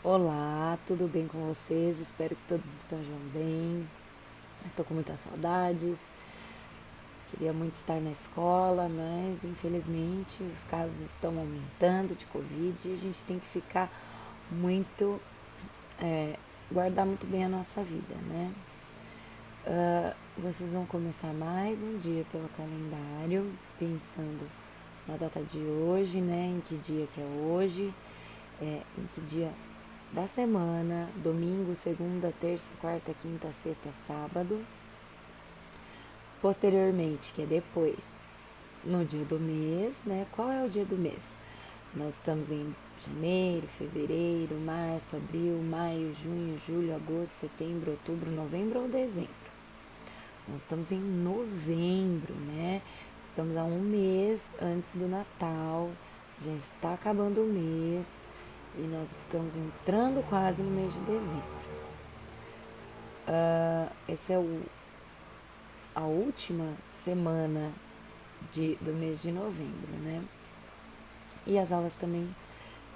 Olá, tudo bem com vocês? Espero que todos estejam bem. Estou com muitas saudades. Queria muito estar na escola, mas infelizmente os casos estão aumentando de Covid e a gente tem que ficar muito, guardar muito bem a nossa vida, né? Vocês vão começar mais um dia pelo calendário, pensando na data de hoje, né? Em que dia que é hoje, em que dia da semana, domingo, segunda, terça, quarta, quinta, sexta, sábado. Posteriormente, que é depois, no dia do mês, né? Qual é o dia do mês? Nós estamos em janeiro, fevereiro, março, abril, maio, junho, julho, agosto, setembro, outubro, novembro ou dezembro. Nós estamos em novembro, né? Estamos a um mês antes do Natal, já está acabando o mês e nós estamos entrando quase no mês de dezembro. Essa é a última semana do mês de novembro, né? E as aulas também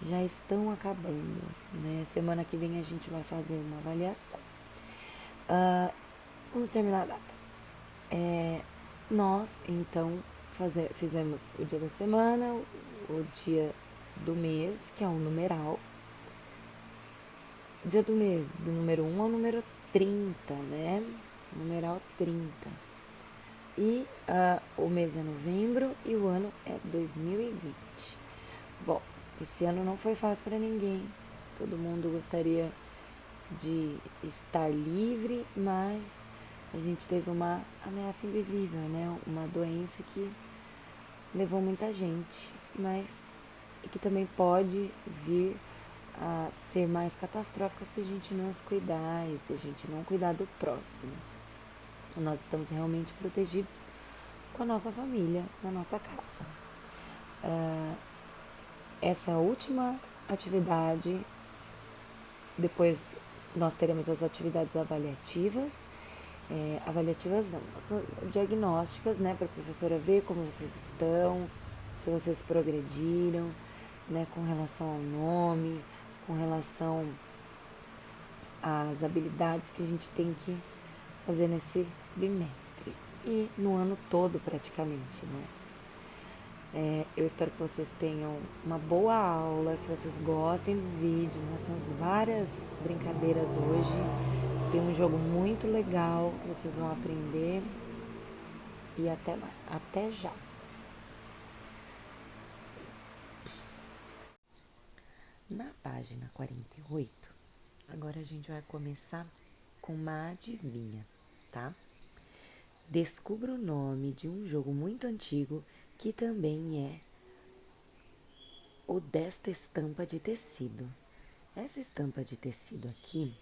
já estão acabando, né? Semana que vem a gente vai fazer uma avaliação. Vamos terminar a data. Nós, então, fizemos o dia da semana, o dia do mês, que é um numeral. Dia do mês, do número 1 ao número 30, né? Numeral 30. E o mês é novembro e o ano é 2020. Bom, esse ano não foi fácil para ninguém. Todo mundo gostaria de estar livre, mas a gente teve uma ameaça invisível, né? Uma doença que levou muita gente, mas e que também pode vir a ser mais catastrófica se a gente não se cuidar e se a gente não cuidar do próximo. Nós estamos realmente protegidos com a nossa família, na nossa casa. Essa última atividade, depois nós teremos as atividades avaliativas, avaliativas não, diagnósticas, né, para a professora ver como vocês estão, se vocês progrediram, né, com relação ao nome, com relação às habilidades que a gente tem que fazer nesse bimestre e no ano todo praticamente, né. Eu espero que vocês tenham uma boa aula, que vocês gostem dos vídeos. Nós temos várias brincadeiras hoje. Tem um jogo muito legal que vocês vão aprender. E até já. Na página 48, agora a gente vai começar com uma adivinha, tá? Descubra o nome de um jogo muito antigo que também é o desta estampa de tecido. Essa estampa de tecido aqui,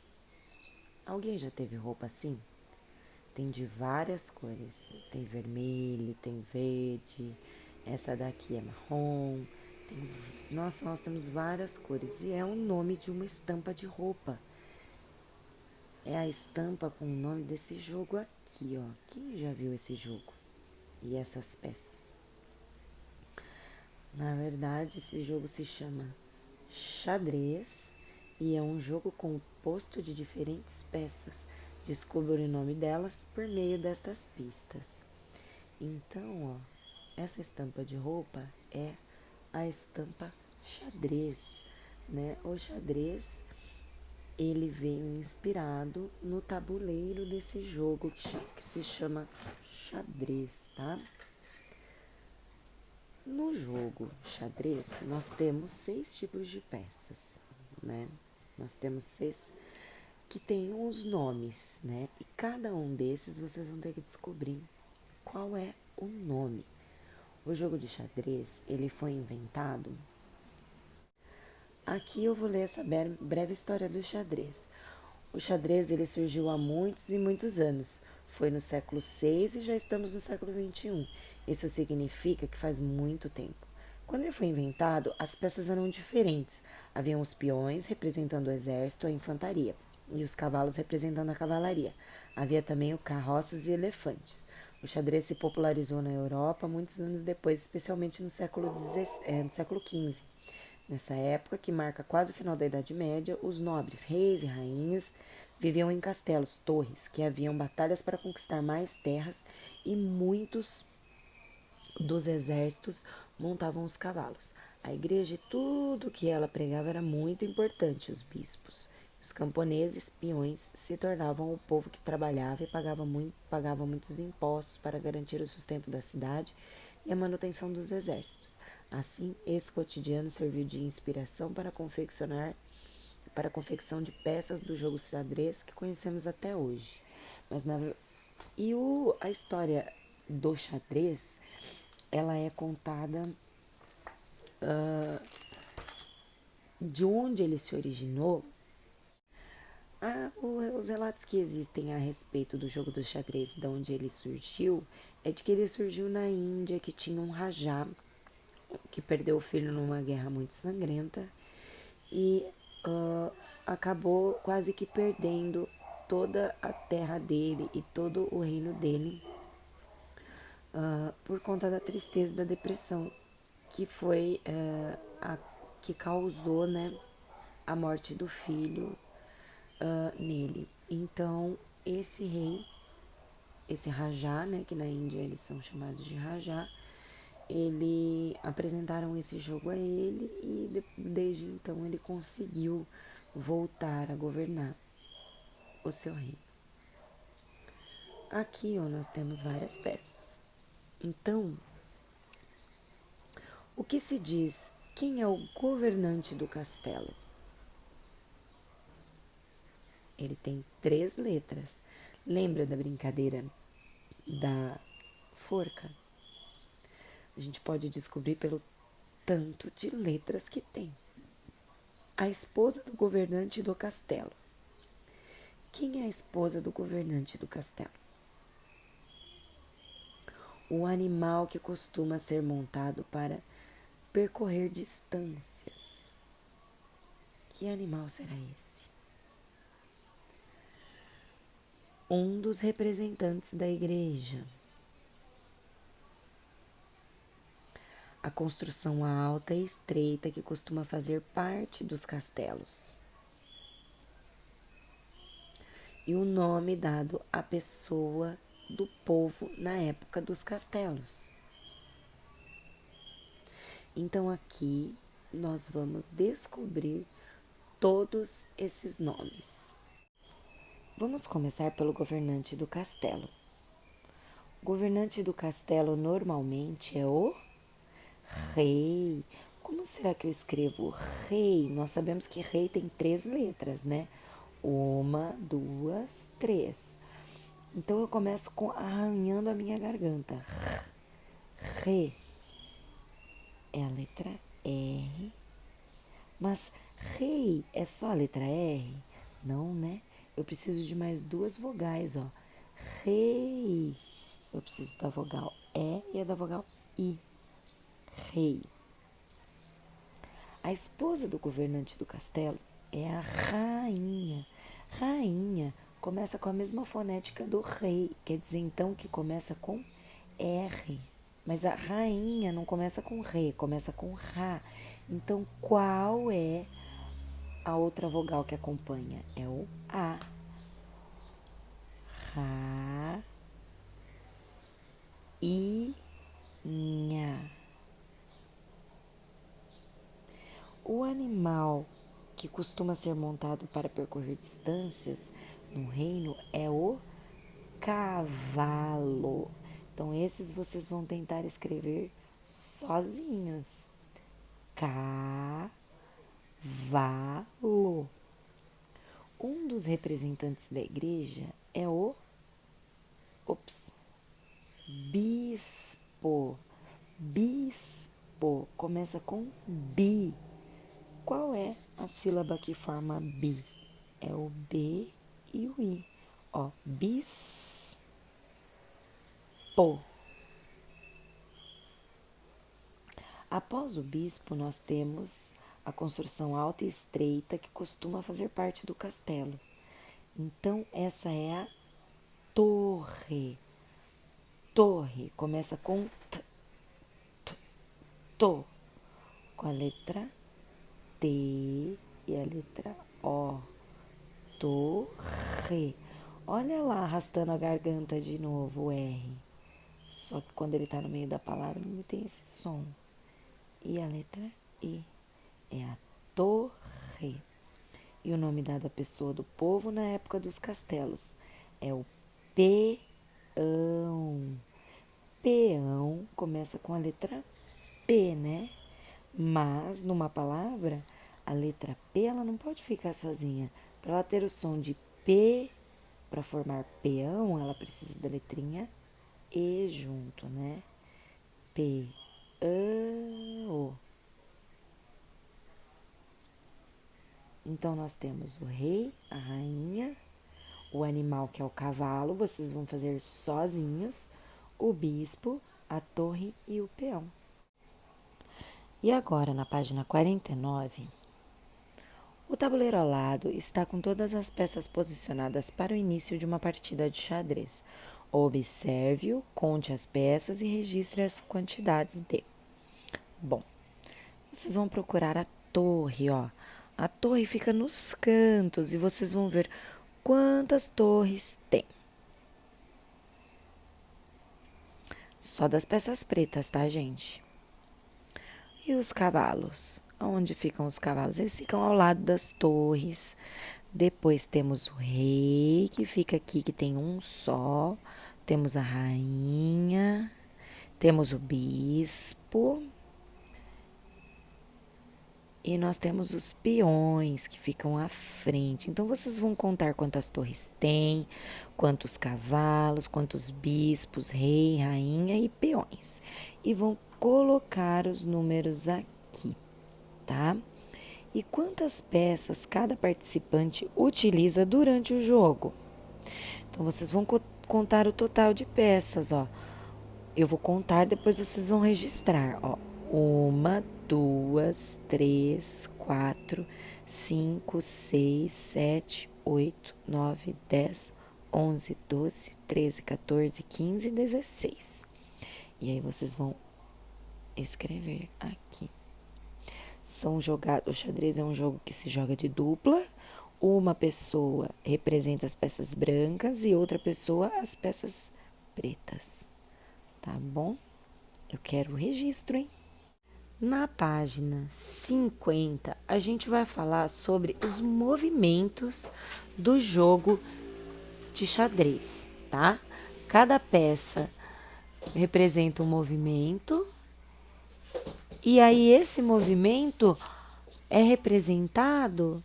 alguém já teve roupa assim? Tem de várias cores. Tem vermelho, tem verde, essa daqui é marrom. Nossa, nós temos várias cores. E é o nome de uma estampa de roupa. É a estampa com o nome desse jogo aqui, ó. Quem já viu esse jogo? E essas peças? Na verdade, esse jogo se chama xadrez e é um jogo composto de diferentes peças. Descubra o nome delas por meio destas pistas. Então, ó, essa estampa de roupa é a estampa xadrez, né? O xadrez, ele veio inspirado no tabuleiro desse jogo que se chama xadrez, tá? No jogo xadrez, nós temos 6 tipos de peças, né? Nós temos 6 que têm os nomes, né? E cada um desses vocês vão ter que descobrir qual é o nome. O jogo de xadrez, ele foi inventado. Aqui eu vou ler essa breve história do xadrez. O xadrez, ele surgiu há muitos e muitos anos. Foi no século VI e já estamos no século XXI. Isso significa que faz muito tempo. Quando ele foi inventado, as peças eram diferentes. Haviam os peões representando o exército, a infantaria, e os cavalos representando a cavalaria. Havia também o carroças e elefantes. O xadrez se popularizou na Europa muitos anos depois, especialmente no século XV. Nessa época, que marca quase o final da Idade Média, os nobres, reis e rainhas viviam em castelos, torres, que haviam batalhas para conquistar mais terras e muitos dos exércitos montavam os cavalos. A igreja e tudo que ela pregava era muito importante. Os bispos, os camponeses, peões, se tornavam o povo que trabalhava e pagava muitos impostos para garantir o sustento da cidade e a manutenção dos exércitos. Assim, esse cotidiano serviu de inspiração para a confecção de peças do jogo xadrez que conhecemos até hoje. Mas a história do xadrez, ela é contada de onde ele se originou. Os relatos que existem a respeito do jogo do xadrez, de onde ele surgiu, é de que ele surgiu na Índia, que tinha um rajá que perdeu o filho numa guerra muito sangrenta e acabou quase que perdendo toda a terra dele e todo o reino dele por conta da tristeza e da depressão que foi a que causou, né, a morte do filho nele. Então, esse rei, esse Rajá, né, que na Índia eles são chamados de Rajá, ele apresentaram esse jogo a ele e desde então ele conseguiu voltar a governar o seu reino. Aqui, ó, nós temos várias peças. Então, o que se diz? Quem é o governante do castelo? Ele tem 3 letras. Lembra da brincadeira da forca? A gente pode descobrir pelo tanto de letras que tem. A esposa do governante do castelo. Quem é a esposa do governante do castelo? O animal que costuma ser montado para percorrer distâncias. Que animal será esse? Um dos representantes da igreja. A construção alta e estreita que costuma fazer parte dos castelos. E o nome dado à pessoa do povo na época dos castelos. Então aqui nós vamos descobrir todos esses nomes. Vamos começar pelo governante do castelo. O governante do castelo normalmente é o rei. Como será que eu escrevo rei? Nós sabemos que rei tem 3 letras, né? 1, 2, 3. Então eu começo arranhando a minha garganta. Re é a letra R. Mas rei é só a letra R? Não, né? Eu preciso de mais 2 vogais, ó. Rei. Eu preciso da vogal E e a da vogal I. Rei. A esposa do governante do castelo é a rainha. Rainha começa com a mesma fonética do rei, quer dizer então que começa com R. Mas a rainha não começa com re, começa com ra. Então qual é a outra vogal que acompanha? É o A. Ra, I, nha. O animal que costuma ser montado para percorrer distâncias no reino é o cavalo. Então, esses vocês vão tentar escrever sozinhos. Cavalo. Um dos representantes da igreja é o bispo. Bispo começa com bi. Qual é a sílaba que forma bi? É o B e o I. Ó, bispo. Após o bispo, nós temos a construção alta e estreita que costuma fazer parte do castelo. Então, essa é a torre. Torre começa com t, to, com a letra T e a letra O. Torre. Olha lá, arrastando a garganta de novo, o R. Só que quando ele tá no meio da palavra, ele tem esse som. E a letra I. É a torre. E o nome dado à pessoa do povo na época dos castelos é o peão. Peão começa com a letra P, né? Mas numa palavra, a letra P ela não pode ficar sozinha. Para ela ter o som de P, para formar peão, ela precisa da letrinha E junto, né? P, O. Então, nós temos o rei, a rainha, o animal que é o cavalo, vocês vão fazer sozinhos, o bispo, a torre e o peão. E agora, na página 49, o tabuleiro ao lado está com todas as peças posicionadas para o início de uma partida de xadrez. Observe-o, conte as peças e registre as quantidades de. Bom, vocês vão procurar a torre, ó. A torre fica nos cantos e vocês vão ver quantas torres tem. Só das peças pretas, tá, gente? E os cavalos? Onde ficam os cavalos? Eles ficam ao lado das torres. Depois temos o rei, que fica aqui, que tem um só. Temos a rainha. Temos o bispo. E nós temos os peões que ficam à frente. Então, vocês vão contar quantas torres tem, quantos cavalos, quantos bispos, rei, rainha e peões. E vão colocar os números aqui, tá? E quantas peças cada participante utiliza durante o jogo? Então, vocês vão contar o total de peças, ó. Eu vou contar, depois vocês vão registrar, ó. 1, 2, 3, 4, 5, 6, 7, 8, 9, 10, 11, 12, 13, 14, 15 e 16. E aí vocês vão escrever aqui. O xadrez é um jogo que se joga de dupla. Uma pessoa representa as peças brancas e outra pessoa as peças pretas. Tá bom? Eu quero o registro, hein? Na página 50, a gente vai falar sobre os movimentos do jogo de xadrez, tá? Cada peça representa um movimento e aí esse movimento é representado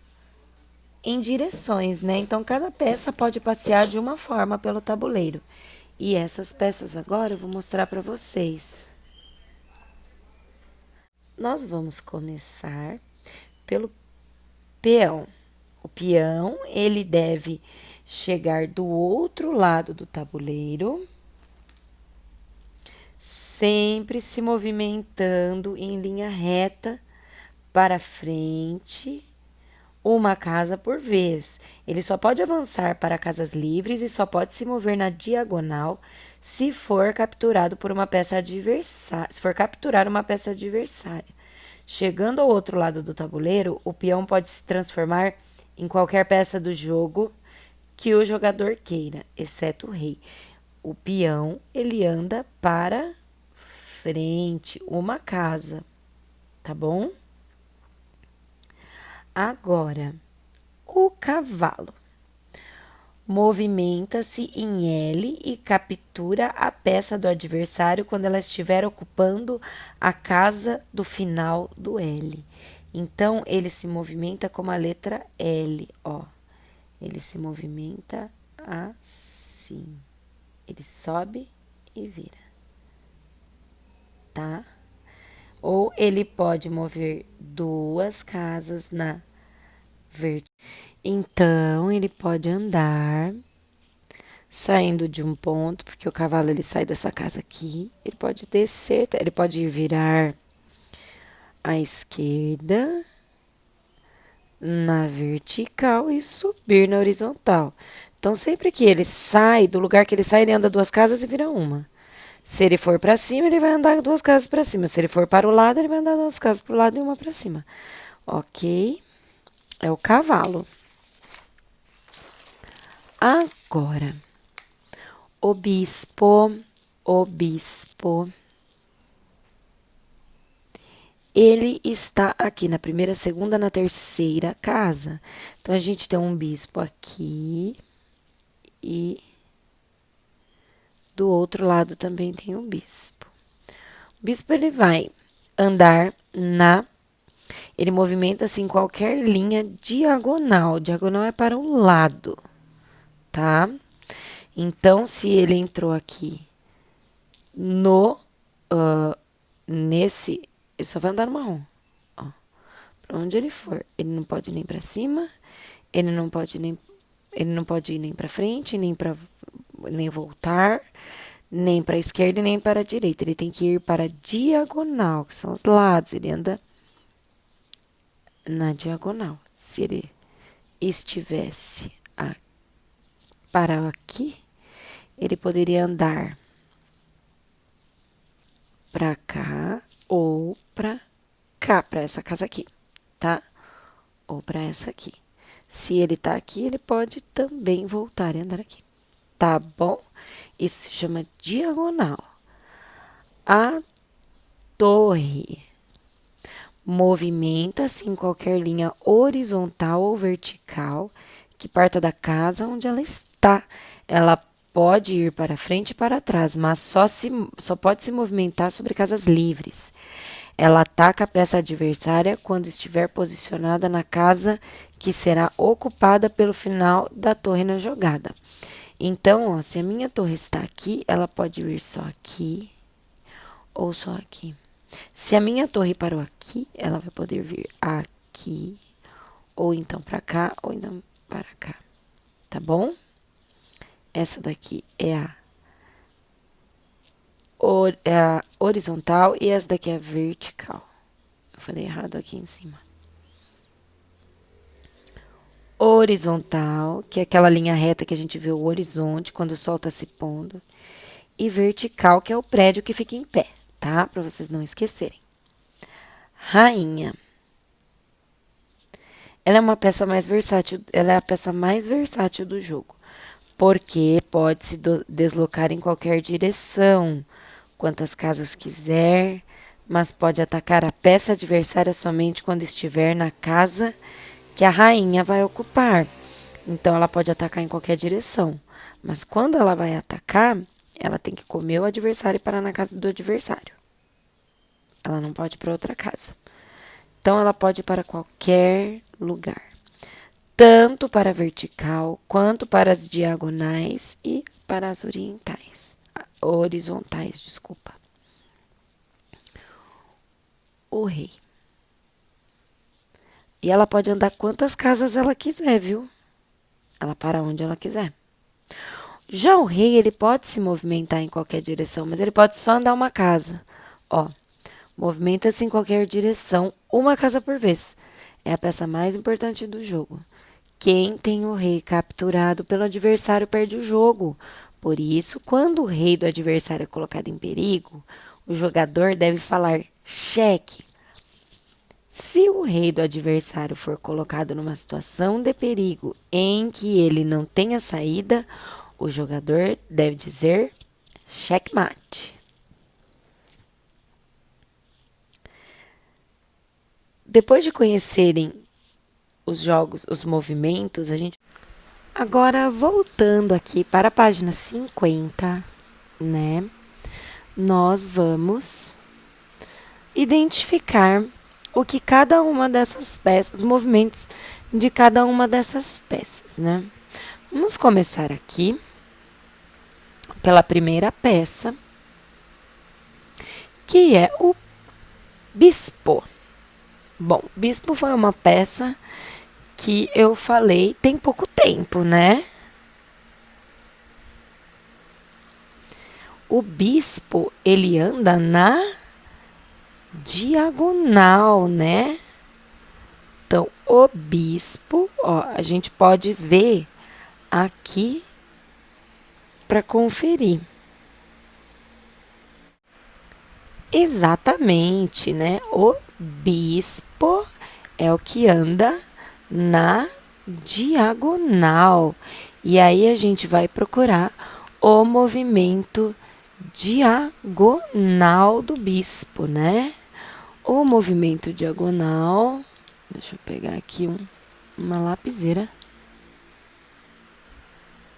em direções, né? Então, cada peça pode passear de uma forma pelo tabuleiro. E essas peças agora eu vou mostrar para vocês. Nós vamos começar pelo peão. O peão, ele deve chegar do outro lado do tabuleiro, sempre se movimentando em linha reta para frente, uma casa por vez. Ele só pode avançar para casas livres e só pode se mover na diagonal se for capturado por uma peça adversária, se for capturar uma peça adversária. Chegando ao outro lado do tabuleiro, o peão pode se transformar em qualquer peça do jogo que o jogador queira, exceto o rei. O peão, ele anda para frente, uma casa, tá bom? Agora, o cavalo movimenta-se em L e captura a peça do adversário quando ela estiver ocupando a casa do final do L. Então, ele se movimenta como a letra L, ó. Ele se movimenta assim. Ele sobe e vira, tá? Ou ele pode mover duas casas na vertical. Então, ele pode andar saindo de um ponto, porque o cavalo ele sai dessa casa aqui, ele pode descer, ele pode virar à esquerda na vertical e subir na horizontal. Então, sempre que ele sai, do lugar que ele sai, ele anda duas casas e vira uma. Se ele for para cima, ele vai andar duas casas para cima. Se ele for para o lado, ele vai andar duas casas para o lado e uma para cima. ok? É o cavalo. Agora, o bispo, ele está aqui na primeira, segunda, na terceira casa. Então, a gente tem um bispo aqui e do outro lado também tem um bispo. O bispo, ele vai andar ele movimenta-se em qualquer linha diagonal. Diagonal é para um lado, tá? Então, se ele entrou aqui nesse, ele só vai andar no marrom. Ó, para onde ele for, ele não pode ir nem para cima, ele não pode ir nem para frente, nem voltar, nem para a esquerda e nem para a direita. Ele tem que ir para a diagonal, que são os lados. Ele anda na diagonal. Se ele estivesse para aqui, ele poderia andar para cá ou para cá, para essa casa aqui, tá? Ou para essa aqui. Se ele tá aqui, ele pode também voltar e andar aqui, tá bom? Isso se chama diagonal. A torre movimenta-se em qualquer linha horizontal ou vertical que parta da casa onde ela está. Ela pode ir para frente e para trás, mas só pode se movimentar sobre casas livres. Ela ataca a peça adversária quando estiver posicionada na casa que será ocupada pelo final da torre na jogada. Então, ó, se a minha torre está aqui, ela pode vir só aqui ou só aqui. Se a minha torre parou aqui, ela vai poder vir aqui, ou então para cá, ou então para cá. Tá bom? Essa daqui é a horizontal e essa daqui é a vertical. Eu falei errado aqui em cima. Horizontal, que é aquela linha reta que a gente vê o horizonte quando o sol está se pondo. E vertical, que é o prédio que fica em pé, tá? Para vocês não esquecerem. Rainha. Ela é uma peça mais versátil, ela é a peça mais versátil do jogo, porque pode se deslocar em qualquer direção, quantas casas quiser, mas pode atacar a peça adversária somente quando estiver na casa que a rainha vai ocupar. Então, ela pode atacar em qualquer direção, mas quando ela vai atacar, ela tem que comer o adversário e parar na casa do adversário. Ela não pode ir para outra casa. Então, ela pode ir para qualquer lugar, tanto para a vertical, quanto para as diagonais e para as horizontais, desculpa. O rei. E ela pode andar quantas casas ela quiser, viu? Ela para onde ela quiser. Já o rei, ele pode se movimentar em qualquer direção, mas ele pode só andar uma casa. Ó, movimenta-se em qualquer direção, uma casa por vez. É a peça mais importante do jogo. Quem tem o rei capturado pelo adversário perde o jogo. Por isso, quando o rei do adversário é colocado em perigo, o jogador deve falar cheque. Se o rei do adversário for colocado numa situação de perigo em que ele não tenha saída, o jogador deve dizer checkmate. Depois de conhecerem os jogos, os movimentos, a gente... Agora, voltando aqui para a página 50, né? Nós vamos identificar o que cada uma dessas peças, os movimentos de cada uma dessas peças, né? Vamos começar aqui pela primeira peça, que é o bispo. Bom, bispo foi uma peça que eu falei tem pouco tempo, né? O bispo, ele anda na diagonal, né? Então, o bispo, ó, a gente pode ver aqui para conferir. Exatamente, né? O bispo, é o que anda na diagonal. E aí a gente vai procurar o movimento diagonal do bispo, né? O movimento diagonal, deixa eu pegar aqui uma lapiseira,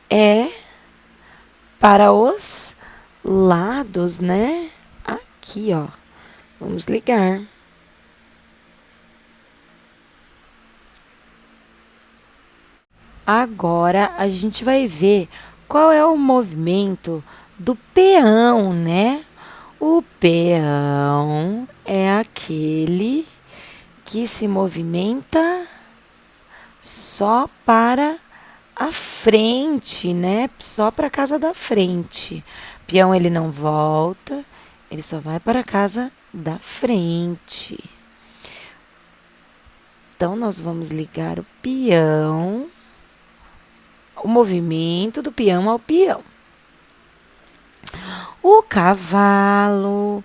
é para os lados, né? Aqui, ó. Vamos ligar. Agora a gente vai ver qual é o movimento do peão, né? O peão é aquele que se movimenta só para a frente, né? Só para a casa da frente. O peão ele não volta, ele só vai para a casa da frente. Então nós vamos ligar o peão, o movimento do peão ao peão. O cavalo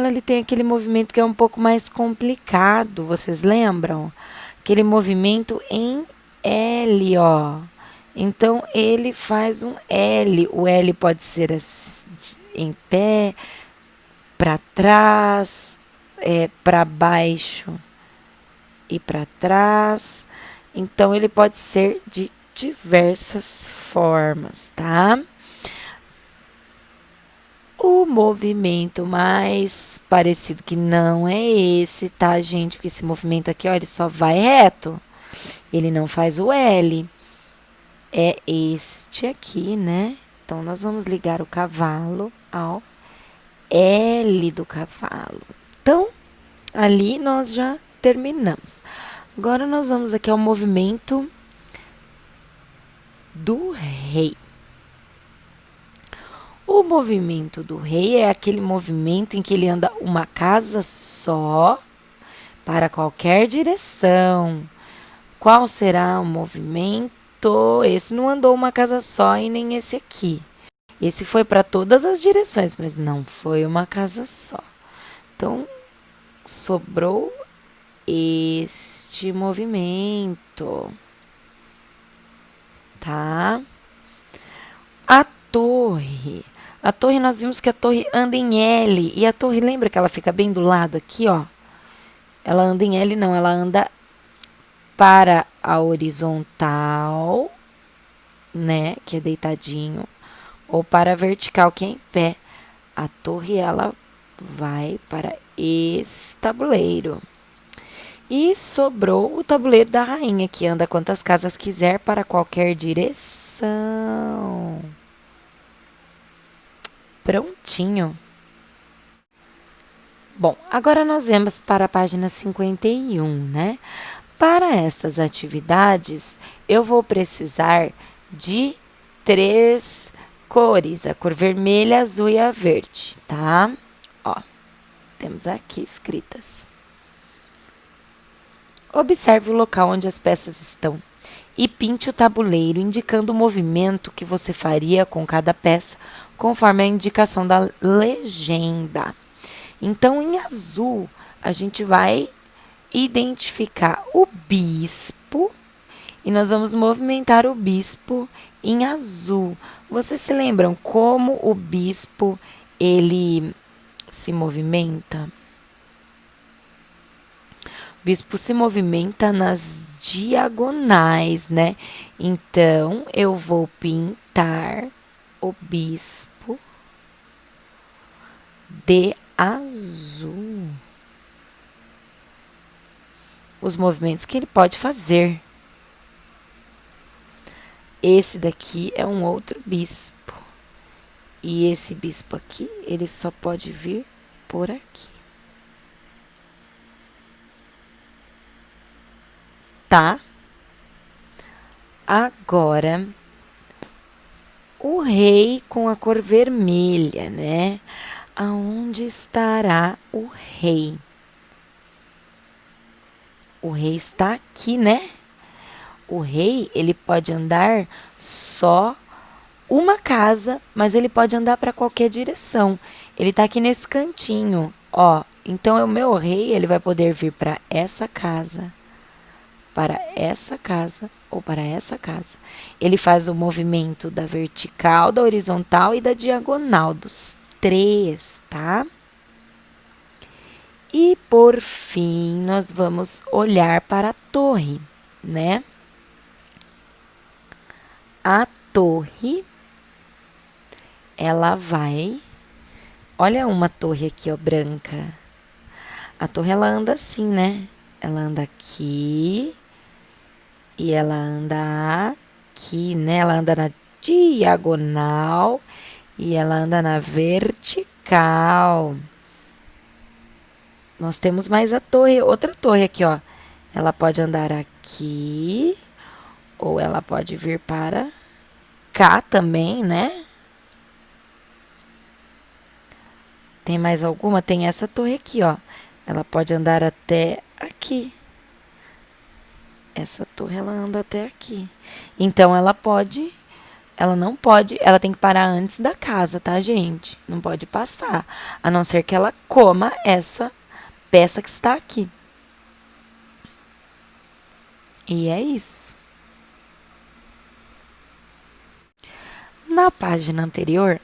ele tem aquele movimento que é um pouco mais complicado, vocês lembram? Aquele movimento em L, ó. Então ele faz um L. O L pode ser em pé, para trás, para baixo e para trás. Então ele pode ser de diversas formas, tá? O movimento mais parecido, que não é esse, tá, gente? Porque esse movimento aqui, ó, ele só vai reto. Ele não faz o L. É este aqui, né? Então, nós vamos ligar o cavalo ao L do cavalo. Então, ali nós já terminamos. Agora, nós vamos aqui ao movimento do rei. O movimento do rei é aquele movimento em que ele anda uma casa só para qualquer direção. Qual será o movimento? Esse não andou uma casa só e nem esse aqui. Esse foi para todas as direções, mas não foi uma casa só. Então, sobrou este movimento, tá? A torre. A torre, nós vimos que a torre anda em L. E a torre, lembra que ela fica bem do lado aqui, ó? Ela anda em L, não. Ela anda para a horizontal, né? Que é deitadinho. Ou para a vertical, que é em pé. A torre, ela vai para esse tabuleiro. E sobrou o tabuleiro da rainha, que anda quantas casas quiser para qualquer direção. Prontinho. Bom, agora nós vamos para a página 51, né? Para estas atividades, eu vou precisar de 3 cores, a cor vermelha, azul e a verde, tá? Ó, temos aqui escritas. Observe o local onde as peças estão e pinte o tabuleiro, indicando o movimento que você faria com cada peça, conforme a indicação da legenda. Então, em azul, a gente vai identificar o bispo e nós vamos movimentar o bispo em azul. Vocês se lembram como o bispo ele se movimenta? O bispo se movimenta nas diagonais, né? Então, eu vou pintar o bispo de azul. Os movimentos que ele pode fazer. Esse daqui é um outro bispo. E esse bispo aqui, ele só pode vir por aqui. Tá? Agora, o rei com a cor vermelha, né? Aonde estará o rei? O rei está aqui, né? O rei, ele pode andar só uma casa, mas ele pode andar para qualquer direção. Ele está aqui nesse cantinho, ó. Então, o meu rei, ele vai poder vir para essa casa, para essa casa ou para essa casa. Ele faz o movimento da vertical, da horizontal e da diagonal, dos três, tá? E por fim, nós vamos olhar para a torre, né? A torre, ela vai... Olha uma torre aqui, ó, branca. A torre, ela anda assim, né? Ela anda aqui e ela anda aqui, né? Ela anda na diagonal e ela anda na vertical. Nós temos mais a torre, outra torre aqui, ó. Ela pode andar aqui ou ela pode vir para cá também, né? Tem mais alguma? Tem essa torre aqui, ó. Ela pode andar até aqui. Essa torre, ela anda até aqui. Então, ela não pode, ela tem que parar antes da casa, tá, gente? Não pode passar, a não ser que ela coma essa peça que está aqui. E é isso. Na página anterior,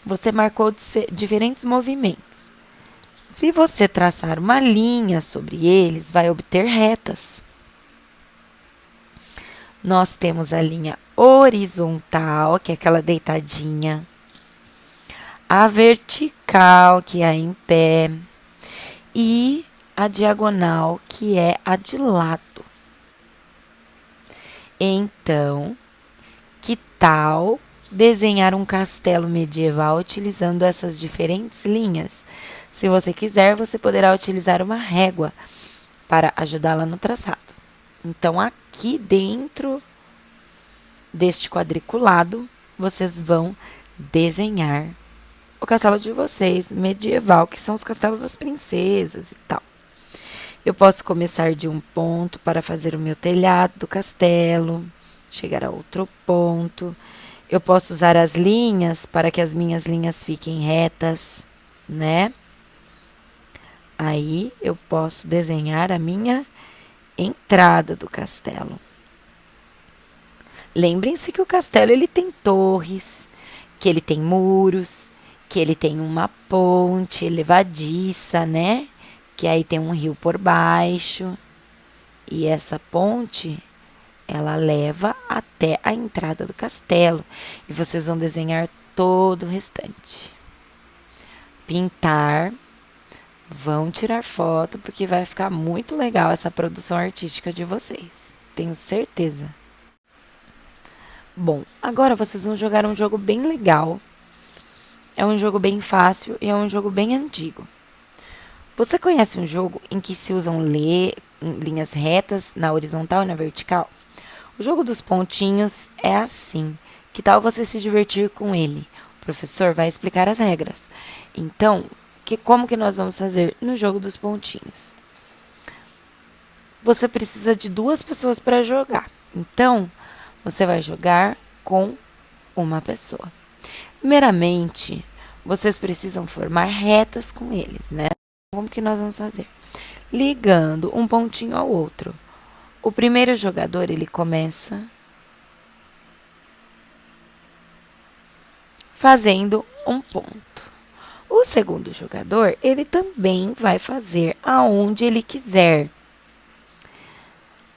você marcou diferentes movimentos. Se você traçar uma linha sobre eles, vai obter retas. Nós temos a linha horizontal, que é aquela deitadinha. A vertical, que é a em pé. E a diagonal, que é a de lado. Então, que tal desenhar um castelo medieval utilizando essas diferentes linhas? Se você quiser, você poderá utilizar uma régua para ajudá-la no traçado. Então, aqui dentro deste quadriculado, vocês vão desenhar o castelo de vocês, medieval, que são os castelos das princesas e tal. Eu posso começar de um ponto para fazer o meu telhado do castelo, chegar a outro ponto. Eu posso usar as linhas para que as minhas linhas fiquem retas, né? Aí eu posso desenhar a minha entrada do castelo. Lembrem-se que o castelo ele tem torres, que ele tem muros, que ele tem uma ponte levadiça, né? Que aí tem um rio por baixo. E essa ponte, ela leva até a entrada do castelo. E vocês vão desenhar todo o restante. Pintar. Vão tirar foto, porque vai ficar muito legal essa produção artística de vocês. Tenho certeza. Bom, agora vocês vão jogar um jogo bem legal. É um jogo bem fácil e é um jogo bem antigo. Você conhece um jogo em que se usam linhas retas na horizontal e na vertical? O jogo dos pontinhos é assim. Que tal você se divertir com ele? O professor vai explicar as regras. Então, como que nós vamos fazer no jogo dos pontinhos? Você precisa de 2 pessoas para jogar. Então, você vai jogar com uma pessoa. Primeiramente, vocês precisam formar retas com eles, né? Como que nós vamos fazer? Ligando um pontinho ao outro. O primeiro jogador, ele começa fazendo um ponto. O segundo jogador, ele também vai fazer aonde ele quiser.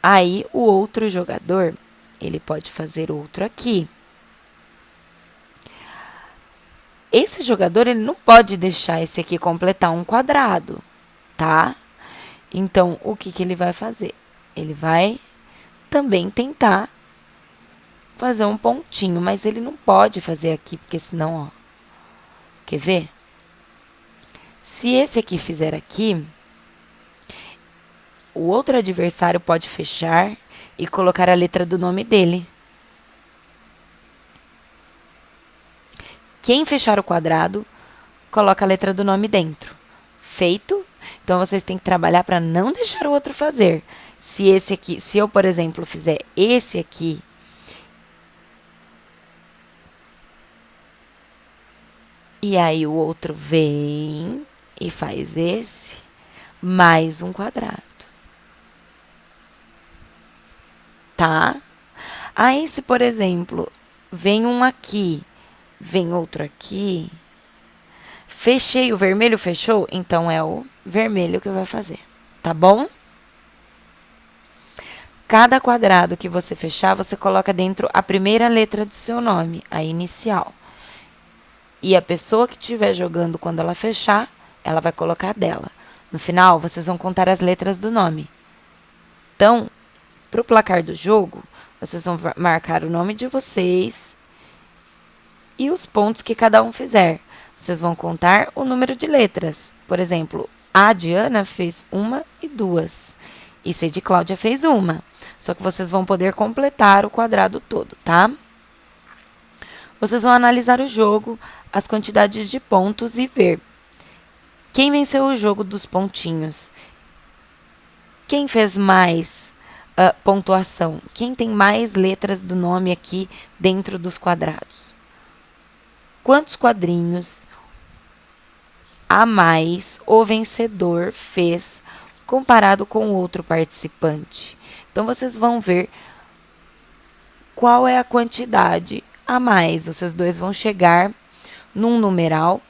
Aí, o outro jogador, ele pode fazer outro aqui. Esse jogador, ele não pode deixar esse aqui completar um quadrado, tá? Então, o que ele vai fazer? Ele vai também tentar fazer um pontinho, mas ele não pode fazer aqui, porque senão, ó, quer ver? Se esse aqui fizer aqui, o outro adversário pode fechar e colocar a letra do nome dele. Quem fechar o quadrado, coloca a letra do nome dentro. Feito? Então, vocês têm que trabalhar para não deixar o outro fazer. Se eu, por exemplo, fizer esse aqui, e aí o outro vem e faz esse mais um quadrado, tá? Aí, se, por exemplo, vem um aqui, vem outro aqui, fechei, o vermelho fechou, então é o vermelho que vai fazer, tá bom? Cada quadrado que você fechar, você coloca dentro a primeira letra do seu nome, a inicial. E a pessoa que estiver jogando, quando ela fechar, ela vai colocar a dela. No final, vocês vão contar as letras do nome. Então, para o placar do jogo, vocês vão marcar o nome de vocês e os pontos que cada um fizer. Vocês vão contar o número de letras. Por exemplo, a de Ana fez 1 e 2. E C de Cláudia fez 1. Só que vocês vão poder completar o quadrado todo, tá? Vocês vão analisar o jogo, as quantidades de pontos e ver quem venceu o jogo dos pontinhos. Quem fez mais pontuação? Quem tem mais letras do nome aqui dentro dos quadrados? Quantos quadrinhos a mais o vencedor fez comparado com o outro participante? Então, vocês vão ver qual é a quantidade a mais. Vocês dois vão chegar num numeral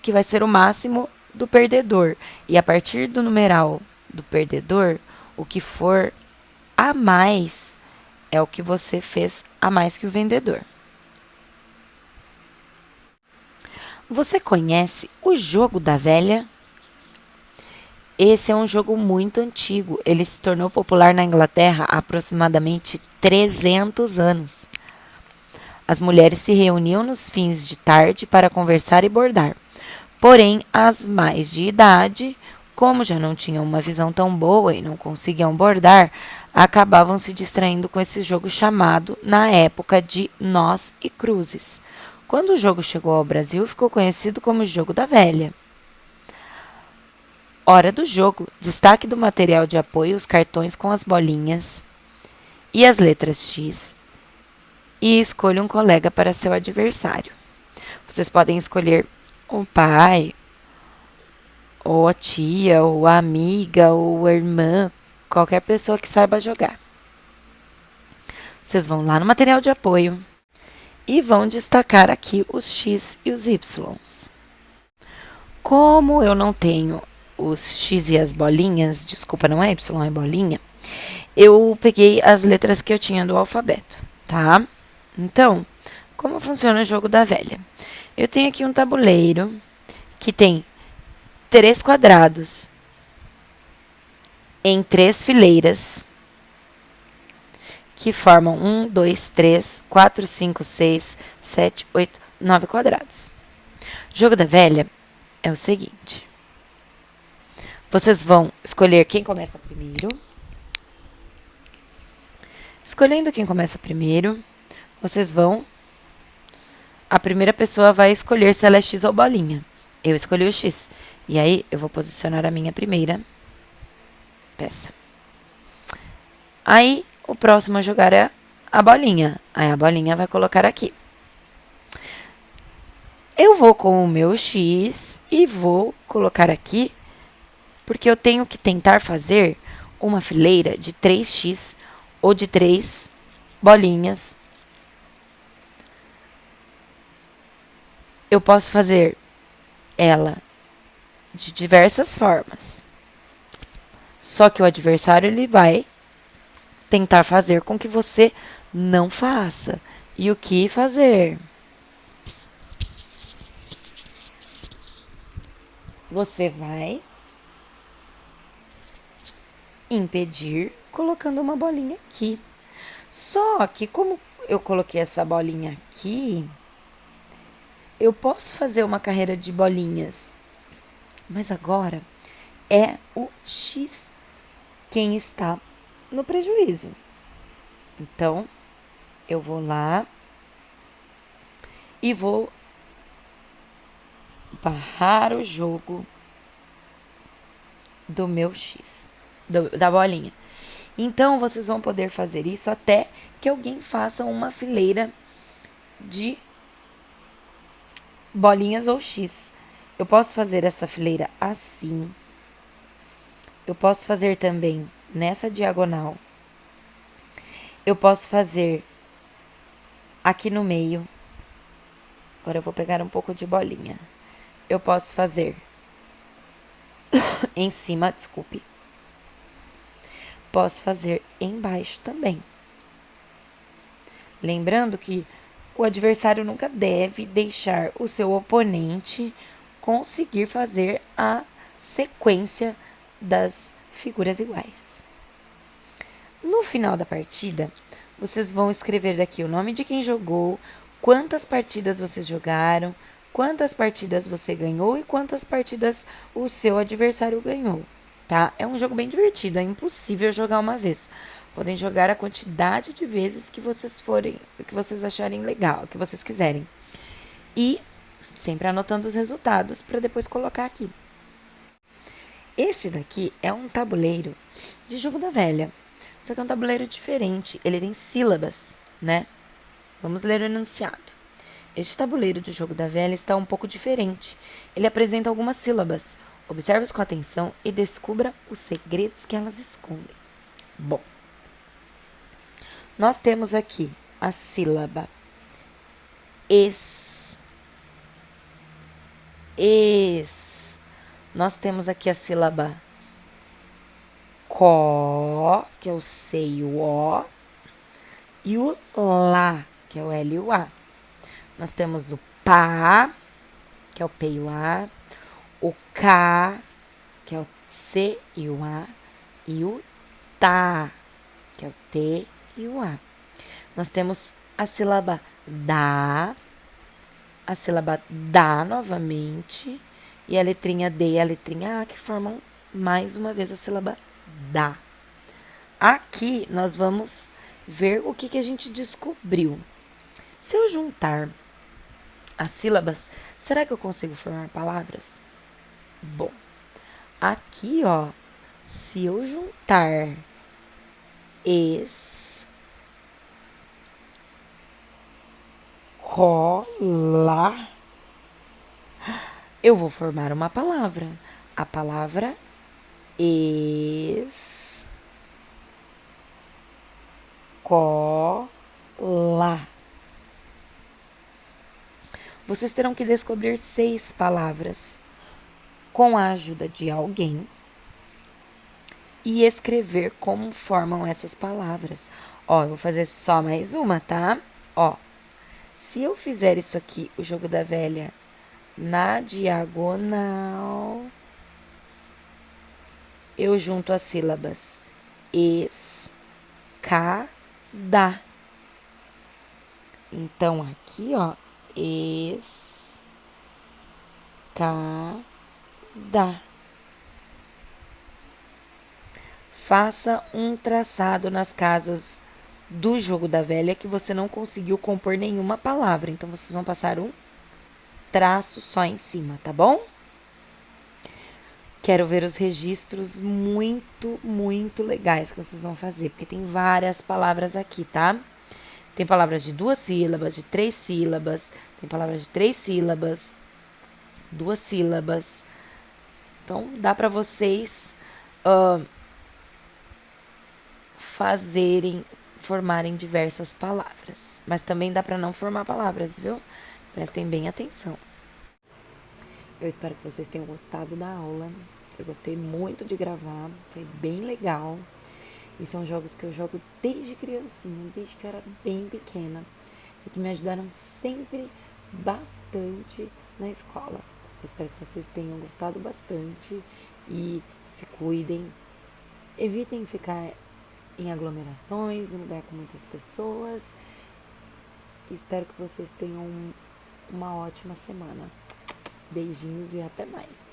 que vai ser o máximo do perdedor. E a partir do numeral do perdedor, o que for a mais é o que você fez a mais que o vendedor. Você conhece o jogo da velha? Esse é um jogo muito antigo. Ele se tornou popular na Inglaterra há aproximadamente 300 anos. As mulheres se reuniam nos fins de tarde para conversar e bordar. Porém, as mais de idade, como já não tinham uma visão tão boa e não conseguiam bordar, acabavam se distraindo com esse jogo chamado, na época, de nós e cruzes. Quando o jogo chegou ao Brasil, ficou conhecido como Jogo da Velha. Hora do jogo. Destaque do material de apoio, os cartões com as bolinhas e as letras X. E escolha um colega para seu adversário. Vocês podem escolher o pai, ou a tia, ou a amiga, ou a irmã, qualquer pessoa que saiba jogar. Vocês vão lá no material de apoio e vão destacar aqui os X e os Y. Como eu não tenho os X e as bolinhas, desculpa, não é Y, é bolinha, eu peguei as letras que eu tinha do alfabeto, tá? Então, como funciona o jogo da velha? Eu tenho aqui um tabuleiro que tem 3 quadrados em 3 fileiras que formam 1, 2, 3, 4, 5, 6, 7, 8, 9 quadrados. O jogo da velha é o seguinte. Vocês vão escolher quem começa primeiro. Escolhendo quem começa primeiro, vocês vão... A primeira pessoa vai escolher se ela é X ou bolinha. Eu escolhi o X. E aí, eu vou posicionar a minha primeira peça. Aí, o próximo a jogar é a bolinha. Aí, a bolinha vai colocar aqui. Eu vou com o meu X e vou colocar aqui, porque eu tenho que tentar fazer uma fileira de 3X ou de 3 bolinhas. Eu posso fazer ela de diversas formas. Só que o adversário ele vai tentar fazer com que você não faça. E o que fazer? Você vai impedir colocando uma bolinha aqui. Só que como eu coloquei essa bolinha aqui, eu posso fazer uma carreira de bolinhas. Mas agora é o X quem está no prejuízo. Então, eu vou lá e vou barrar o jogo do meu X, da bolinha. Então, vocês vão poder fazer isso até que alguém faça uma fileira de bolinhas ou X. Eu posso fazer essa fileira assim. Eu posso fazer também nessa diagonal. Eu posso fazer aqui no meio. Agora eu vou pegar um pouco de bolinha. Eu posso fazer em cima, desculpe. Posso fazer embaixo também. Lembrando que o adversário nunca deve deixar o seu oponente conseguir fazer a sequência das figuras iguais. No final da partida, vocês vão escrever daqui o nome de quem jogou, quantas partidas vocês jogaram, quantas partidas você ganhou e quantas partidas o seu adversário ganhou, tá? É um jogo bem divertido, é impossível jogar uma vez. Podem jogar a quantidade de vezes que vocês acharem legal, que vocês quiserem. E sempre anotando os resultados para depois colocar aqui. Este daqui é um tabuleiro de jogo da velha. Só que é um tabuleiro diferente, ele tem sílabas, né? Vamos ler o enunciado. Este tabuleiro de jogo da velha está um pouco diferente. Ele apresenta algumas sílabas. Observe-os com atenção e descubra os segredos que elas escondem. Bom, nós temos aqui a sílaba es. Nós temos aqui a sílaba có, que é o C e o O, e o lá, que é o L e o A. Nós temos o pá, que é o P e o A, o cá, que é o C e o A, e o tá, que é o T e o A. Nós temos a sílaba dá, a sílaba dá novamente, e a letrinha D e a letrinha A, que formam mais uma vez a sílaba dá. Aqui nós vamos ver o que a gente descobriu. Se eu juntar as sílabas, será que eu consigo formar palavras? Bom, aqui, ó, se eu juntar escola, eu vou formar uma palavra. A palavra escola. Vocês terão que descobrir 6 palavras com a ajuda de alguém e escrever como formam essas palavras. Ó, eu vou fazer só mais uma, tá? Ó, se eu fizer isso aqui, o jogo da velha, na diagonal, eu junto as sílabas escada. Então, aqui, ó, escada. Faça um traçado nas casas do jogo da velha que você não conseguiu compor nenhuma palavra. Então, vocês vão passar um traço só em cima, tá bom? Quero ver os registros muito, muito legais que vocês vão fazer, porque tem várias palavras aqui, tá? Tem palavras de 2 sílabas, de 3 sílabas, tem palavras de 3 sílabas, 2 sílabas. Então, dá pra vocês formarem diversas palavras. Mas também dá pra não formar palavras, viu? Prestem bem atenção. Eu espero que vocês tenham gostado da aula. Eu gostei muito de gravar, foi bem legal. E são jogos que eu jogo desde criancinha, desde que eu era bem pequena. E que me ajudaram sempre bastante na escola. Eu espero que vocês tenham gostado bastante e se cuidem. Evitem ficar em aglomerações, em lugar com muitas pessoas. E espero que vocês tenham uma ótima semana. Beijinhos e até mais.